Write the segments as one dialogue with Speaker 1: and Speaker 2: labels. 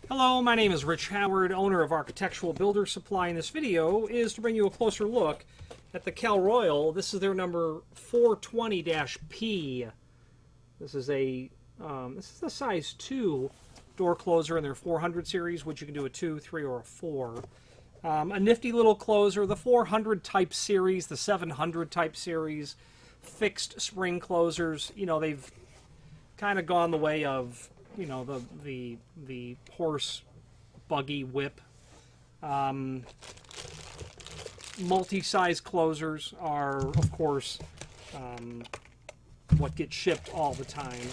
Speaker 1: Hello, my name is Rich Howard, owner of Architectural Builder Supply, and this video is to bring you a closer look at the Cal Royal. This is their number 420-P. This is the size 2 door closer in their 400 series, which you can do a 2, 3, or a 4. A nifty little closer. The 400 type series, the 700 type series, fixed spring closers, you know, they've kind of gone the way of, you know, the horse buggy whip. Multi-size closers are, of course, what gets shipped all the time.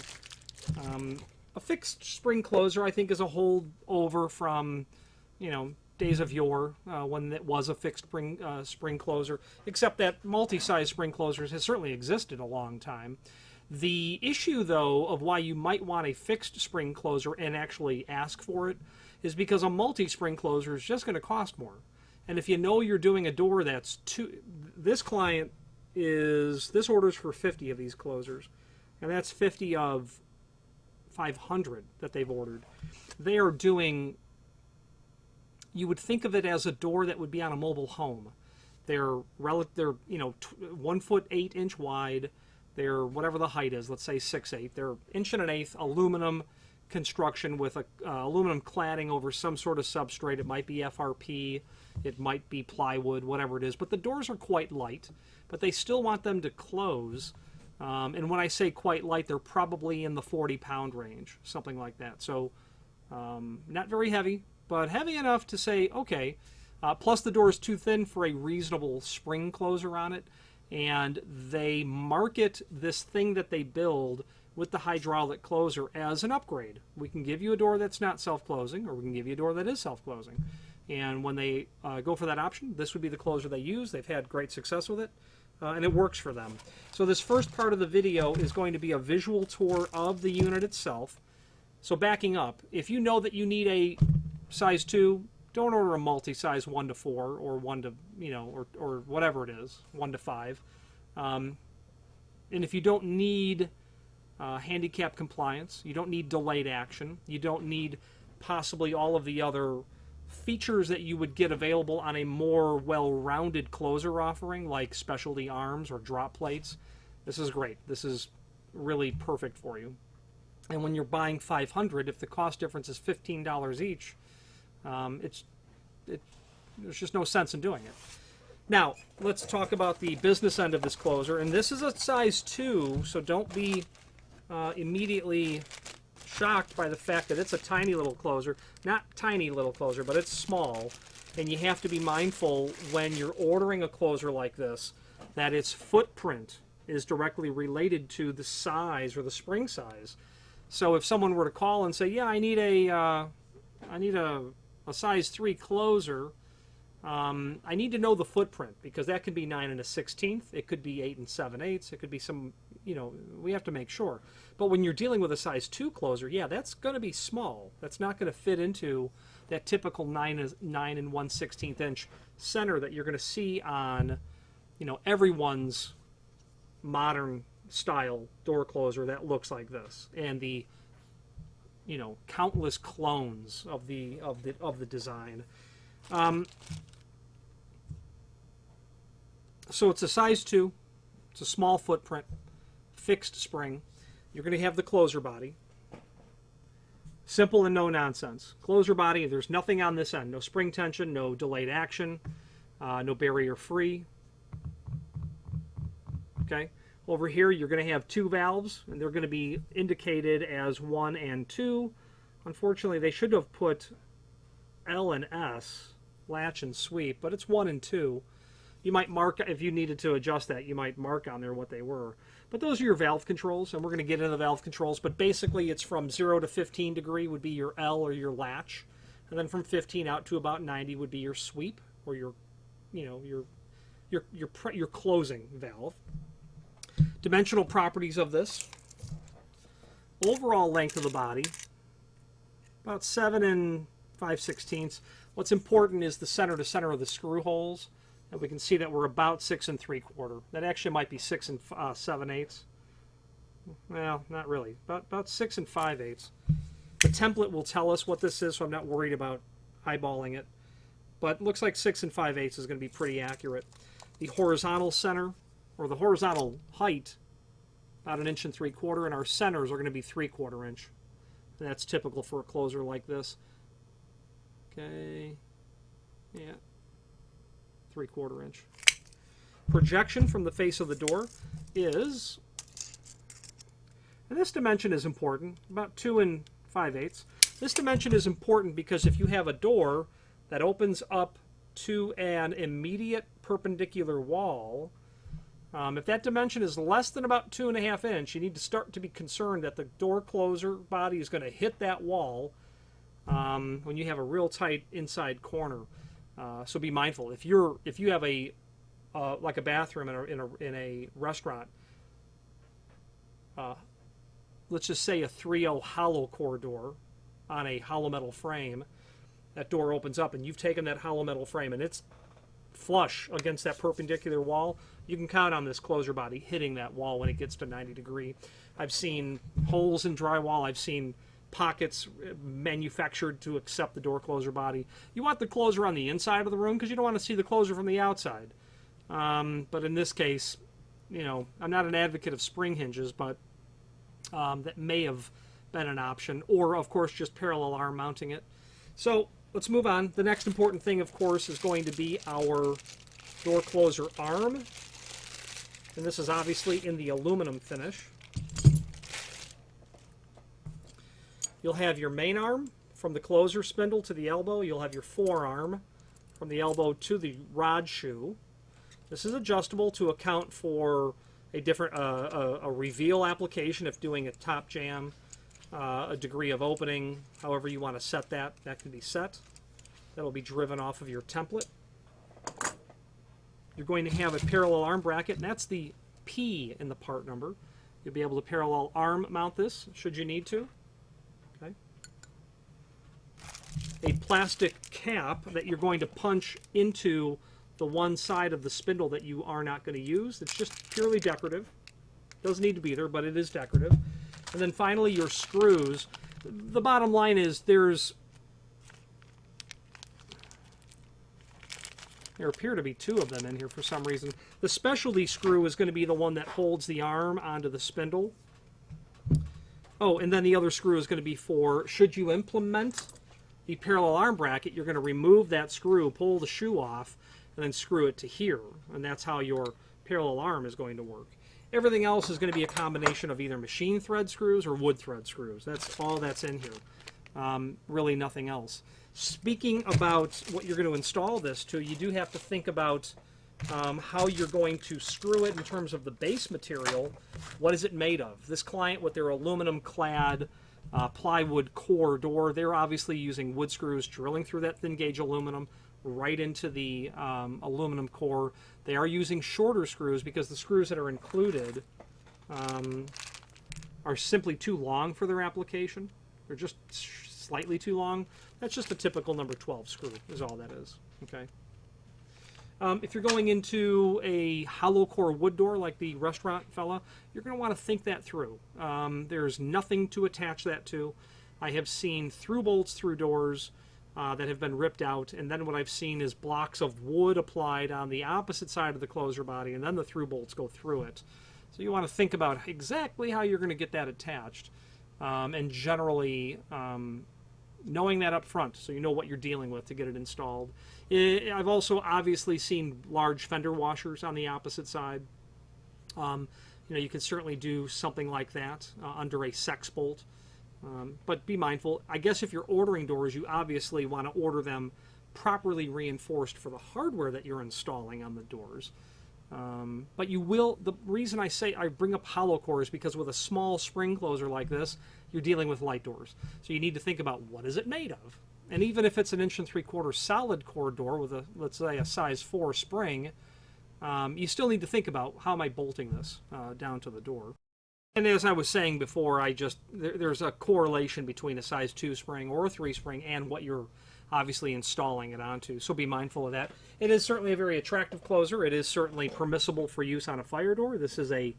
Speaker 1: A fixed spring closer, I think, is a holdover from, you know, days of yore, when it was a fixed spring closer, except that multi-size spring closers has certainly existed a long time. The issue, though, of why you might want a fixed spring closer and actually ask for it is because a multi-spring closer is just going to cost more. And if you know you're doing a door that's this order's for 50 of these closers, and that's 50 of 500 that they've ordered. They are doing, you would think of it as a door that would be on a mobile home. They're 1 foot 8 inch wide. They're whatever the height is, let's say 6'8". They're 1 1/8" aluminum construction with a aluminum cladding over some sort of substrate. It might be FRP, it might be plywood, whatever it is. But the doors are quite light, but they still want them to close. And when I say quite light, they're probably in the 40-pound range, something like that. So not very heavy, but heavy enough to say, okay. Plus the door is too thin for a reasonable spring closer on it. And they market this thing that they build with the hydraulic closer as an upgrade. We can give you a door that's not self-closing, or we can give you a door that is self-closing. And when they go for that option, this would be the closer they use. They've had great success with it, and it works for them. So this first part of the video is going to be a visual tour of the unit itself. So backing up, if you know that you need a size 2, don't order a multi-size 1 to 4 or 1 to, you know, or whatever it is, 1 to 5. And if you don't need handicap compliance, you don't need delayed action, you don't need possibly all of the other features that you would get available on a more well-rounded closer offering like specialty arms or drop plates, this is great. This is really perfect for you. And when you're buying 500, if the cost difference is $15 each, there's just no sense in doing it. Now, let's talk about the business end of this closer. And this is a size 2, so don't be immediately shocked by the fact that it's a tiny little closer. Not tiny little closer, but it's small. And you have to be mindful when you're ordering a closer like this that its footprint is directly related to the size or the spring size. So if someone were to call and say, yeah, I need a size 3 closer, I need to know the footprint, because that could be 9 1/16, it could be 8 7/8, it could be some, you know, we have to make sure. But when you're dealing with a size 2 closer, yeah, that's going to be small. That's not going to fit into that typical 9 1/16 inch center that you're going to see on, you know, everyone's modern style door closer that looks like this, and the, you know, countless clones of the design. So it's a size 2. It's a small footprint, fixed spring. You're going to have the closer body. Simple and no nonsense. Closer body, there's nothing on this end. No spring tension, no delayed action, no barrier free. Okay. Over here, you're going to have 2 valves, and they're going to be indicated as 1 and 2. Unfortunately, they should have put L and S, latch and sweep, but it's 1 and 2. You might mark, if you needed to adjust that, you might mark on there what they were. But those are your valve controls, and we're going to get into the valve controls, but basically it's from 0 to 15 degree would be your L or your latch, and then from 15 out to about 90 would be your sweep, or your, you know, your closing valve. Dimensional properties of this. Overall length of the body, about 7 5/16. What's important is the center to center of the screw holes. And we can see that we're about 6 3/4. That actually might be 6 7/8. Well, not really. About 6 5/8. The template will tell us what this is, so I'm not worried about eyeballing it. But it looks like 6 5/8 is going to be pretty accurate. The horizontal center, or the horizontal height, about 1 3/4 inches, and our centers are going to be 3/4 inch. And that's typical for a closer like this. Okay, yeah, 3/4 inch. Projection from the face of the door is, and this dimension is important, about 2 5/8. This dimension is important because if you have a door that opens up to an immediate perpendicular wall, if that dimension is less than about 2.5 inches, you need to start to be concerned that the door closer body is going to hit that wall when you have a real tight inside corner. So be mindful. If you have a like a bathroom in a restaurant, let's just say a 3/0 hollow core door on a hollow metal frame, that door opens up and you've taken that hollow metal frame and it's flush against that perpendicular wall, you can count on this closer body hitting that wall when it gets to 90 degree. I've seen holes in drywall. I've seen pockets manufactured to accept the door closer body. You want the closer on the inside of the room because you don't want to see the closer from the outside. But in this case, you know, I'm not an advocate of spring hinges, but that may have been an option, or of course just parallel arm mounting it. So let's move on. The next important thing, of course, is going to be our door closer arm, and this is obviously in the aluminum finish. You'll have your main arm from the closer spindle to the elbow. You'll have your forearm from the elbow to the rod shoe. This is adjustable to account for a different a reveal application if doing a top jam, a degree of opening, however you want to set that can be set. That'll be driven off of your template. You're going to have a parallel arm bracket, and that's the P in the part number. You'll be able to parallel arm mount this should you need to. Okay. A plastic cap that you're going to punch into the one side of the spindle that you are not going to use. It's just purely decorative. Doesn't need to be there, but it is decorative. And then finally, your screws. The bottom line is there appear to be 2 of them in here for some reason. The specialty screw is going to be the one that holds the arm onto the spindle. Oh, and then the other screw is going to be for, should you implement the parallel arm bracket, you're going to remove that screw, pull the shoe off, and then screw it to here. And that's how your parallel arm is going to work. Everything else is going to be a combination of either machine thread screws or wood thread screws. That's all that's in here. Really nothing else. Speaking about what you're going to install this to, you do have to think about how you're going to screw it in terms of the base material. What is it made of? This client with their aluminum clad plywood core door, they're obviously using wood screws, drilling through that thin gauge aluminum right into the aluminum core. They are using shorter screws because the screws that are included are simply too long for their application. They're just slightly too long. That's just a typical number 12 screw is all that is. Okay. If you're going into a hollow core wood door like the restaurant fella, you're going to want to think that through. There's nothing to attach that to. I have seen through bolts through doors that have been ripped out, and then what I've seen is blocks of wood applied on the opposite side of the closer body, and then the through bolts go through it. So you want to think about exactly how you're going to get that attached, and generally knowing that up front so you know what you're dealing with to get it installed. I've also obviously seen large fender washers on the opposite side. You can certainly do something like that under a sex bolt. But be mindful. I guess if you're ordering doors, you obviously want to order them properly reinforced for the hardware that you're installing on the doors. But you will, the reason I bring up hollow core is because with a small spring closer like this, you're dealing with light doors. So you need to think about what is it made of. And even if it's an 1 3/4 solid core door with a, let's say, a size 4 spring, you still need to think about how am I bolting this down to the door. And as I was saying before, there's a correlation between a size 2 spring or a 3 spring and what you're obviously installing it onto. So be mindful of that. It is certainly a very attractive closer. It is certainly permissible for use on a fire door. This is a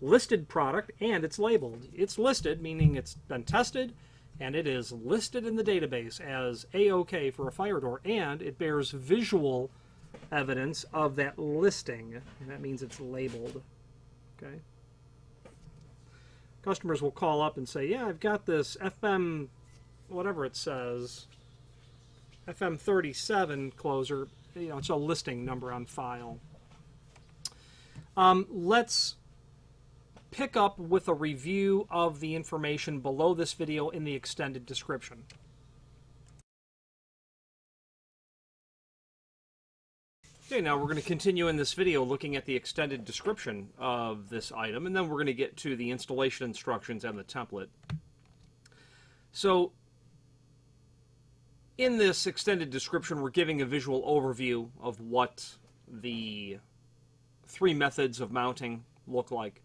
Speaker 1: listed product and it's labeled. It's listed, meaning it's been tested and it is listed in the database as A-OK for a fire door, and it bears visual evidence of that listing, and that means it's labeled. Okay. Customers will call up and say, yeah, I've got this FM, whatever it says, FM 37 closer. You know, it's a listing number on file. Let's pick up with a review of the information below this video in the extended description. Okay, now we're going to continue in this video looking at the extended description of this item, and then we're going to get to the installation instructions and the template. So, in this extended description, we're giving a visual overview of what the three methods of mounting look like.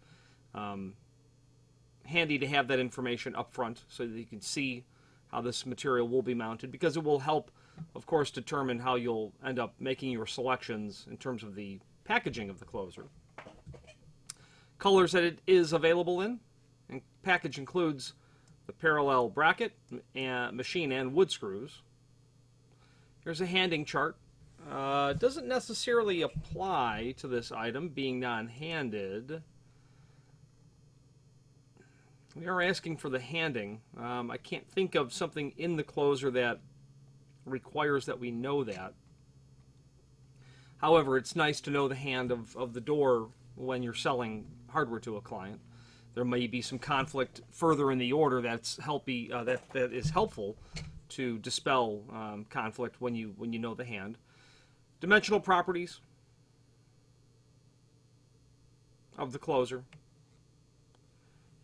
Speaker 1: Handy to have that information up front so that you can see how this material will be mounted, because it will help, of course, determine how you'll end up making your selections in terms of the packaging of the closer. Colors that it is available in, and package includes the parallel bracket, and machine and wood screws. Here's a handing chart. It doesn't necessarily apply to this item being non-handed. We are asking for the handing. I can't think of something in the closer that requires that we know that. However, it's nice to know the hand of the door when you're selling hardware to a client. There may be some conflict further in the order that is helpful to dispel conflict when you know the hand. Dimensional properties of the closer,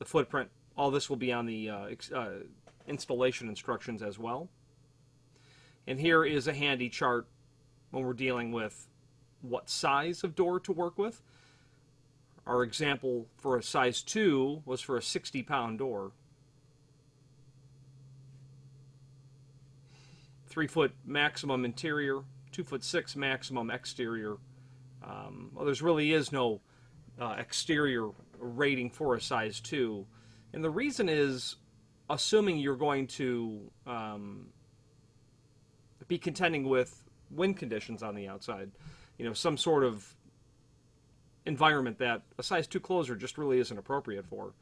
Speaker 1: the footprint. All this will be on the installation instructions as well. And here is a handy chart when we're dealing with what size of door to work with. Our example for a size 2 was for a 60-pound door. 3-foot maximum interior, 2'6" maximum exterior. Well, there really is no exterior rating for a size 2. And the reason is, assuming you're going to be contending with wind conditions on the outside, you know, some sort of environment that a size 2 closer just really isn't appropriate for.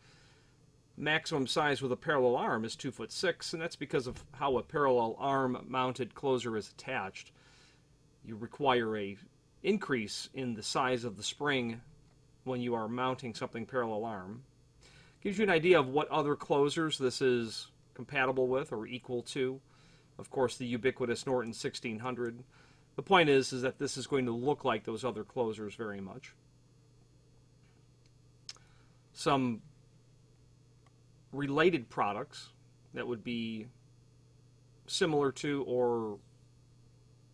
Speaker 1: Maximum size with a parallel arm is 2'6", and that's because of how a parallel arm mounted closer is attached. You require a increase in the size of the spring when you are mounting something parallel arm. Gives you an idea of what other closers this is compatible with or equal to. Of course, the ubiquitous Norton 1600. The point is that this is going to look like those other closers very much. Some related products that would be similar to or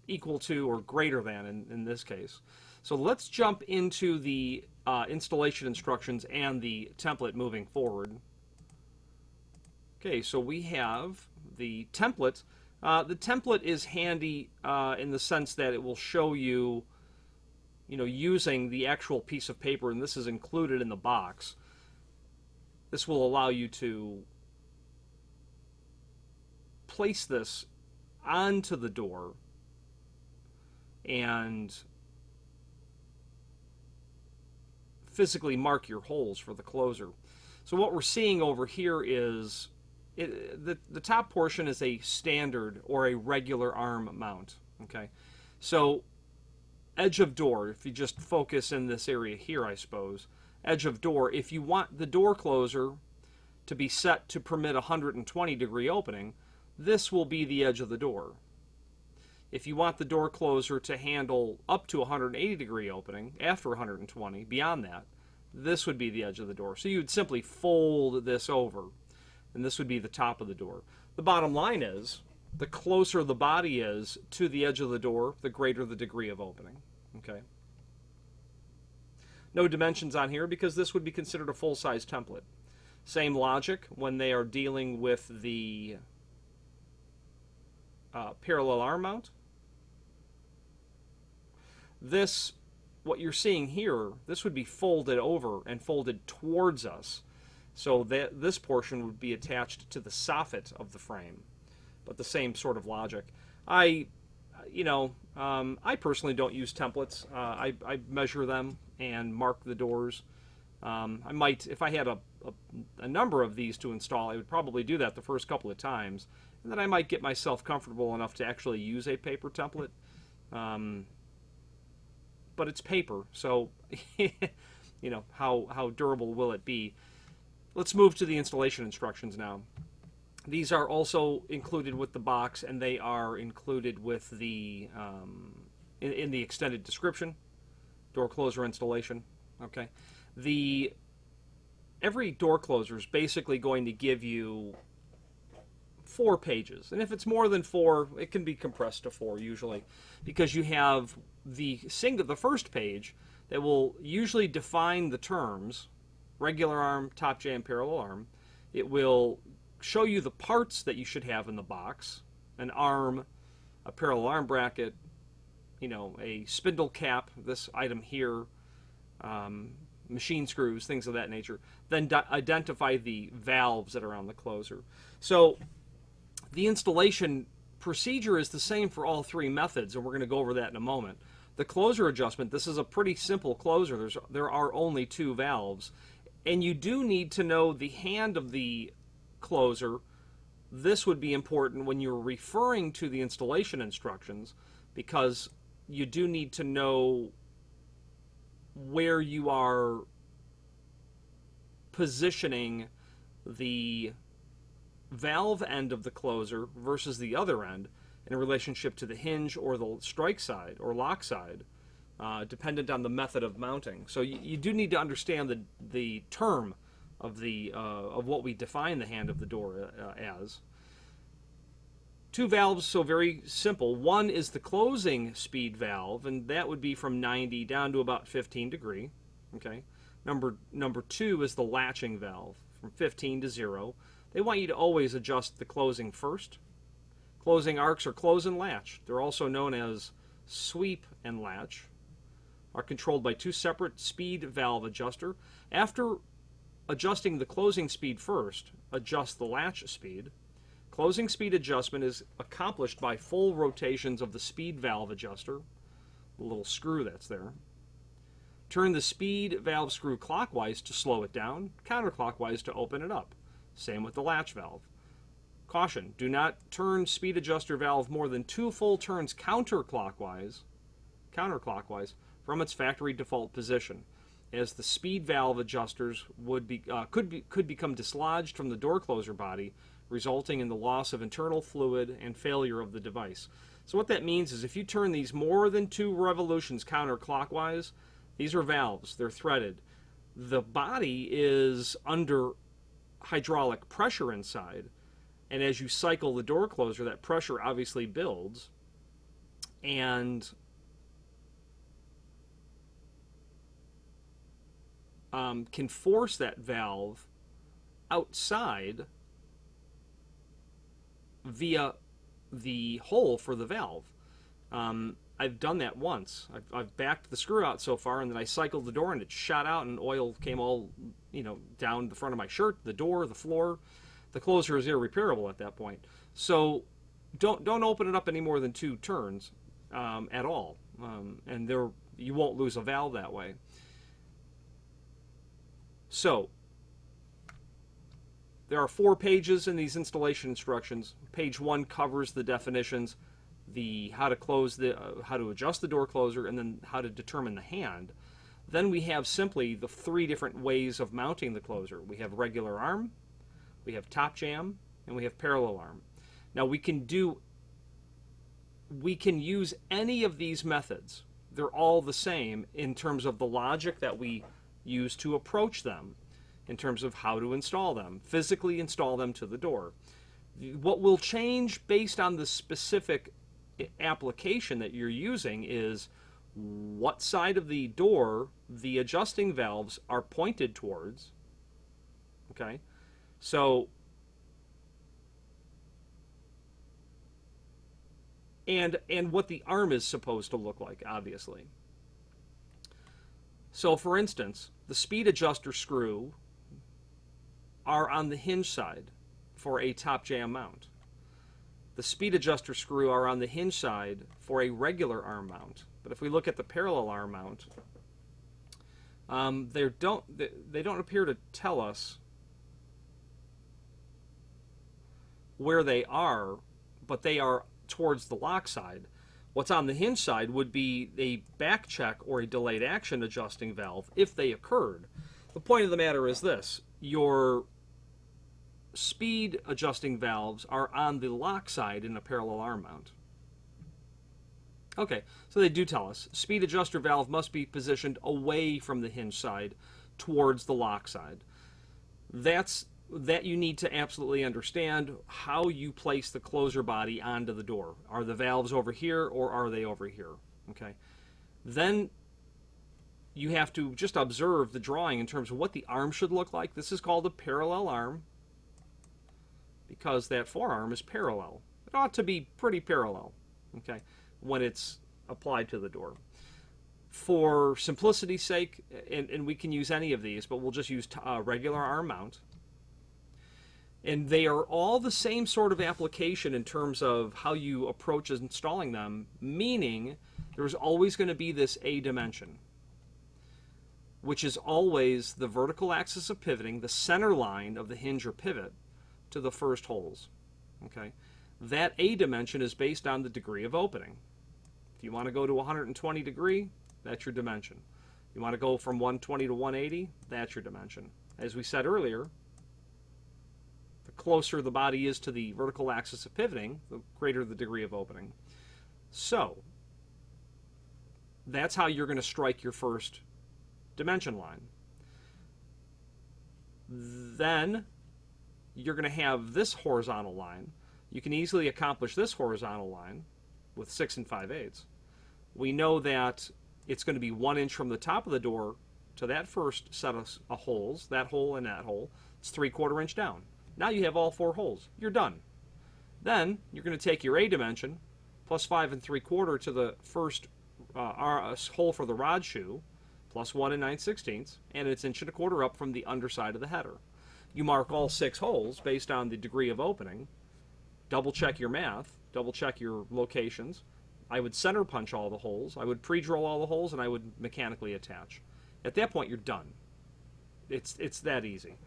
Speaker 1: equal to or greater than in this case. So let's jump into the installation instructions and the template moving forward. Okay, so we have the template. The template is handy in the sense that it will show you, using the actual piece of paper, and this is included in the box. This will allow you to place this onto the door and physically mark your holes for the closer. So what we're seeing over here is the top portion is a standard or a regular arm mount. Okay, so edge of door, if you just focus in this area here, I suppose, edge of door, if you want the door closer to be set to permit a 120-degree opening, this will be the edge of the door. If you want the door closer to handle up to 180-degree opening after 120, beyond that, this would be the edge of the door. So you'd simply fold this over, and this would be the top of the door. The bottom line is, the closer the body is to the edge of the door, the greater the degree of opening. Okay. No dimensions on here because this would be considered a full-size template. Same logic when they are dealing with the parallel arm mount. What you're seeing here, this would be folded over and folded towards us. So this portion would be attached to the soffit of the frame, but the same sort of logic. I personally don't use templates. I measure them and mark the doors. I might, if I had a number of these to install, I would probably do that the first couple of times, and then I might get myself comfortable enough to actually use a paper template. But it's paper, so how durable will it be? Let's move to the installation instructions now. These are also included with the box, and they are included with the in the extended description, door closer installation. Okay, every door closer is basically going to give you 4 pages, and if it's more than 4, it can be compressed to 4 usually, because you have the first page that will usually define the terms: regular arm, top jam, parallel arm. It will show you the parts that you should have in the box: an arm, a parallel arm bracket, a spindle cap, this item here, machine screws, things of that nature. Then identify the valves that are on the closer. So the installation procedure is the same for all 3 methods, and we're going to go over that in a moment. The closer adjustment, this is a pretty simple closer. There are only 2 valves, and you do need to know the hand of the closer. This would be important when you're referring to the installation instructions, because you do need to know where you are positioning the valve end of the closer versus the other end in relationship to the hinge or the strike side or lock side, dependent on the method of mounting. So you do need to understand the term of what we define the hand of the door as. 2 valves, so very simple. One is the closing speed valve, and that would be from 90 down to about 15 degree. Okay. Number 2 is the latching valve, from 15 to 0. They want you to always adjust the closing first. Closing arcs are close and latch. They're also known as sweep and latch. Are controlled by 2 separate speed valve adjuster. After adjusting the closing speed first, adjust the latch speed. Closing speed adjustment is accomplished by full rotations of the speed valve adjuster, the little screw that's there. Turn the speed valve screw clockwise to slow it down, counterclockwise to open it up. Same with the latch valve. Caution, do not turn speed adjuster valve more than 2 full turns counterclockwise from its factory default position, as the speed valve adjusters could become dislodged from the door closer body, resulting in the loss of internal fluid and failure of the device. So what that means is if you turn these more than 2 revolutions counterclockwise, these are valves, they're threaded. The body is under hydraulic pressure inside, and as you cycle the door closer, that pressure obviously builds, and can force that valve outside via the hole for the valve. I've done that once. I've backed the screw out so far, and then I cycled the door, and it shot out, and oil came all down the front of my shirt, the door, the floor. The closer is irreparable at that point. So don't open it up any more than 2 turns at all, and you won't lose a valve that way. So there are 4 pages in these installation instructions. Page 1 covers the definitions, how to adjust the door closer, and then how to determine the hand. Then we have simply the 3 different ways of mounting the closer. We have regular arm, we have top jam, and we have parallel arm. Now we can use any of these methods. They're all the same in terms of the logic that we use to approach them, in terms of how to install them, physically install them to the door. What will change based on the specific application that you're using is what side of the door the adjusting valves are pointed towards. Okay, so and what the arm is supposed to look like, obviously. So for instance, the speed adjuster screw are on the hinge side for a top jam mount. The speed adjuster screw are on the hinge side for a regular arm mount. But if we look at the parallel arm mount, they don't appear to tell us where they are, but they are towards the lock side. What's on the hinge side would be a back check or a delayed action adjusting valve if they occurred. The point of the matter is this: your speed adjusting valves are on the lock side in a parallel arm mount. Okay, so they do tell us speed adjuster valve must be positioned away from the hinge side towards the lock side. That you need to absolutely understand how you place the closer body onto the door. Are the valves over here or are they over here? Okay. Then you have to just observe the drawing in terms of what the arm should look like. This is called a parallel arm because that forearm is parallel. It ought to be pretty parallel, okay, when it's applied to the door. For simplicity's sake, and we can use any of these, but we'll just use regular arm mount. And they are all the same sort of application in terms of how you approach installing them, meaning there's always going to be this A dimension, which is always the vertical axis of pivoting, the center line of the hinge or pivot to the first holes. Okay, that A dimension is based on the degree of opening. If you want to go to 120 degree, that's your dimension. You want to go from 120 to 180, that's your dimension. As we said earlier, the closer the body is to the vertical axis of pivoting, the greater the degree of opening. So that's how you're going to strike your first dimension line. Then you're going to have this horizontal line. You can easily accomplish this horizontal line with 6 5/8. We know that it's going to be 1 inch from the top of the door to that first set of holes, that hole and that hole. It's 3/4 inch down. Now you have all 4 holes. You're done. Then you're going to take your A dimension plus 5 3/4 to the first hole for the rod shoe, plus 1 9/16, and it's 1 1/4 up from the underside of the header. You mark all 6 holes based on the degree of opening. Double check your math. Double check your locations. I would center punch all the holes. I would pre-drill all the holes, and I would mechanically attach. At that point, you're done. It's that easy.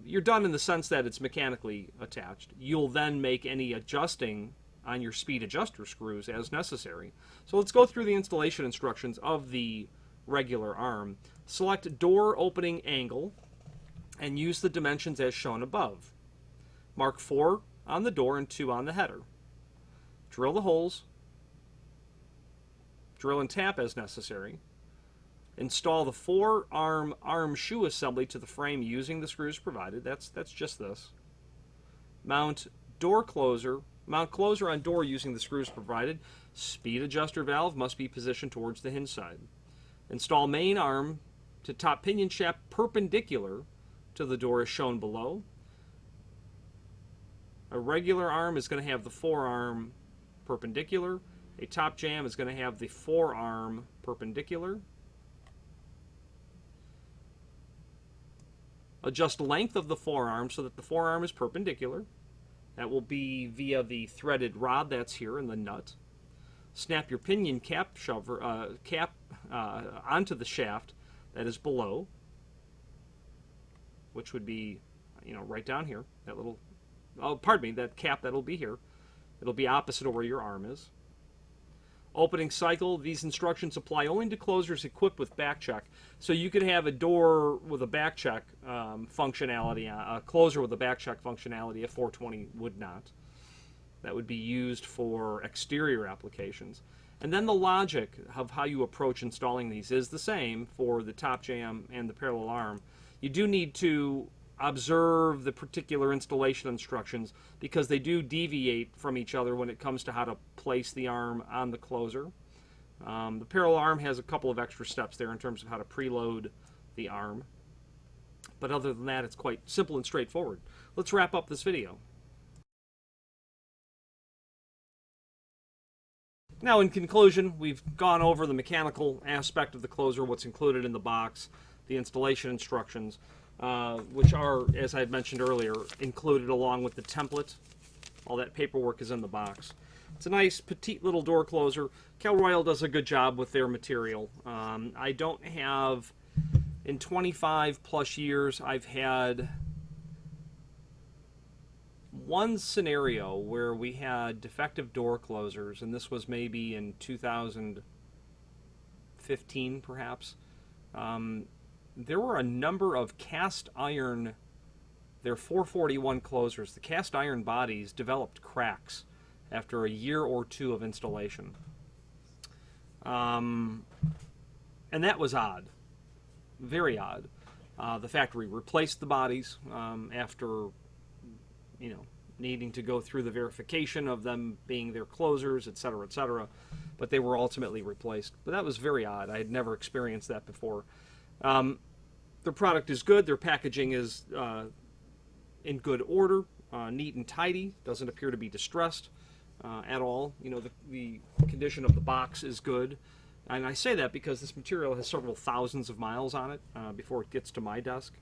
Speaker 1: You're done in the sense that it's mechanically attached. You'll then make any adjusting on your speed adjuster screws as necessary. So let's go through the installation instructions of the regular arm. Select door opening angle and use the dimensions as shown above. Mark 4 on the door and 2 on the header. Drill the holes. Drill and tap as necessary. Install the 4-arm arm shoe assembly to the frame using the screws provided. That's just this. Mount closer on door using the screws provided. Speed adjuster valve must be positioned towards the hinge side. Install main arm to top pinion shaft perpendicular to the door as shown below. A regular arm is going to have the forearm perpendicular. A top jam is going to have the forearm perpendicular. Adjust length of the forearm so that the forearm is perpendicular. That will be via the threaded rod that's here in the nut. Snap your pinion cap onto the shaft that is below, which would be, right down here. That little, that cap that'll be here. It'll be opposite of where your arm is. Opening cycle, these instructions apply only to closers equipped with back check. So you could have a door with a back check functionality, a closer with a back check functionality, a 420 would not. That would be used for exterior applications. And then the logic of how you approach installing these is the same for the top jam and the parallel arm. You do need to observe the particular installation instructions because they do deviate from each other when it comes to how to place the arm on the closer. The parallel arm has a couple of extra steps there in terms of how to preload the arm. But other than that, it's quite simple and straightforward. Let's wrap up this video. Now, in conclusion, we've gone over the mechanical aspect of the closer, what's included in the box, the installation instructions. which are, as I had mentioned earlier, included along with the template. All that paperwork is in the box. It's a nice, petite little door closer. Cal Royal does a good job with their material. I don't have, in 25 plus years, I've had one scenario where we had defective door closers, and this was maybe in 2015, perhaps. There were a number of cast iron, they're 441 closers. The cast iron bodies developed cracks after a year or two of installation. And that was odd. Very odd. The factory replaced the bodies after, needing to go through the verification of them being their closers, etc., etc. But they were ultimately replaced. But that was very odd. I had never experienced that before. Their product is good. Their packaging is in good order, neat and tidy. Doesn't appear to be distressed at all. The condition of the box is good. And I say that because this material has several thousands of miles on it before it gets to my desk.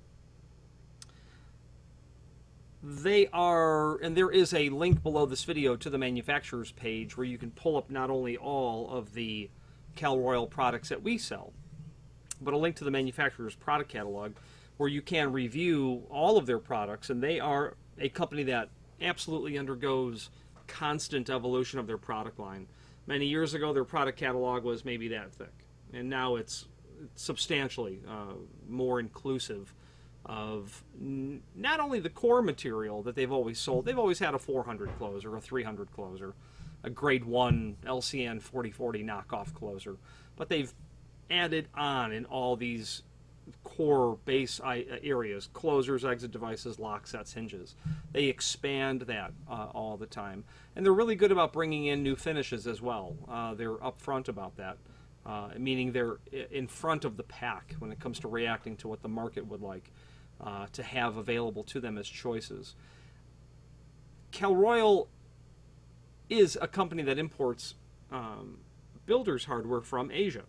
Speaker 1: They are, and there is a link below this video to the manufacturer's page where you can pull up not only all of the Cal Royal products that we sell, but a link to the manufacturer's product catalog where you can review all of their products. And they are a company that absolutely undergoes constant evolution of their product line. Many years ago, their product catalog was maybe that thick, and now it's substantially more inclusive of not only the core material that they've always sold. They've always had a 400 closer, a 300 closer, a grade 1 LCN 4040 knockoff closer, but they've added on in all these core base areas: closers, exit devices, lock sets, hinges. They expand that all the time, and they're really good about bringing in new finishes as well. They're upfront about that, meaning they're in front of the pack when it comes to reacting to what the market would like to have available to them as choices. Cal Royal is a company that imports builders hardware from Asia.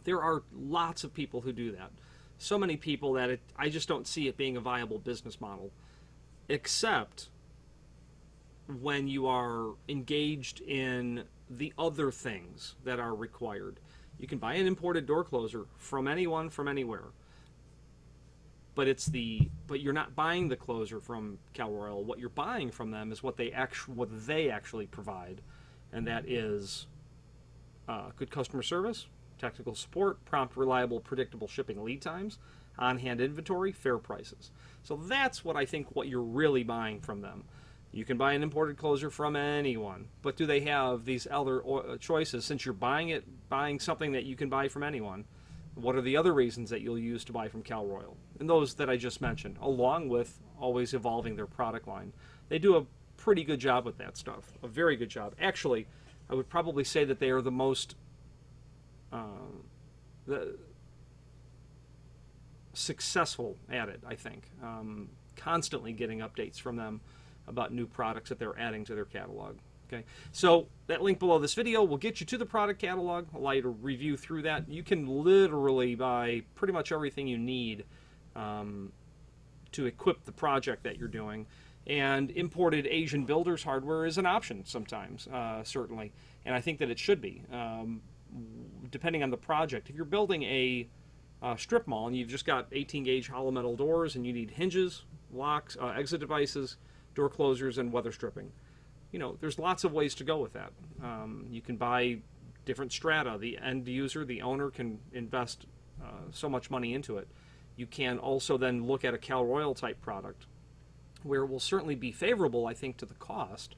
Speaker 1: There are lots of people who do that. So many people that I just don't see it being a viable business model, except when you are engaged in the other things that are required. You can buy an imported door closer from anyone, from anywhere. But you're not buying the closer from Cal Royal. What you're buying from them is what they actually provide, and that is good customer service, technical support, prompt, reliable, predictable shipping lead times, on-hand inventory, fair prices. So that's what I think what you're really buying from them. You can buy an imported closer from anyone, but do they have these other choices? Since you're buying something that you can buy from anyone, what are the other reasons that you'll use to buy from Cal Royal? And those that I just mentioned, along with always evolving their product line. They do a pretty good job with that stuff, a very good job. Actually, I would probably say that they are the most successful at it, I think. Constantly getting updates from them about new products that they're adding to their catalog. Okay, so that link below this video will get you to the product catalog, allow you to review through that. You can literally buy pretty much everything you need to equip the project that you're doing. And imported Asian builders hardware is an option sometimes, certainly. And I think that it should be, depending on the project. If you're building a strip mall and you've just got 18 gauge hollow metal doors and you need hinges, locks, exit devices, door closers, and weather stripping, there's lots of ways to go with that. You can buy different strata. The end user, the owner, can invest so much money into it. You can also then look at a Cal Royal type product where it will certainly be favorable, I think, to the cost.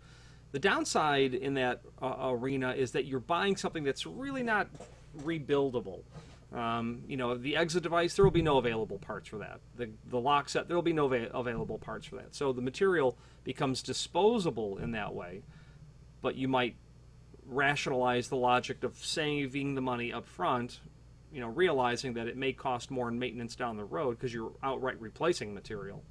Speaker 1: The downside in that arena is that you're buying something that's really not rebuildable. The exit device, there will be no available parts for that. The lock set, there will be no available parts for that. So the material becomes disposable in that way, but you might rationalize the logic of saving the money up front, realizing that it may cost more in maintenance down the road because you're outright replacing material.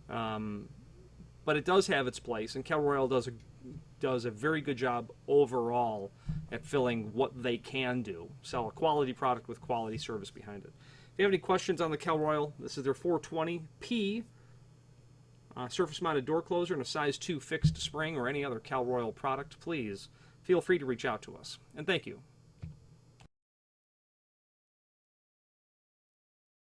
Speaker 1: But it does have its place, and Cal Royal does a very good job overall at filling what they can do, sell a quality product with quality service behind it. you have any questions on the Cal Royal, this is their 420P surface-mounted door closer and a size 2 fixed spring or any other Cal Royal product, please feel free to reach out to us. And thank you.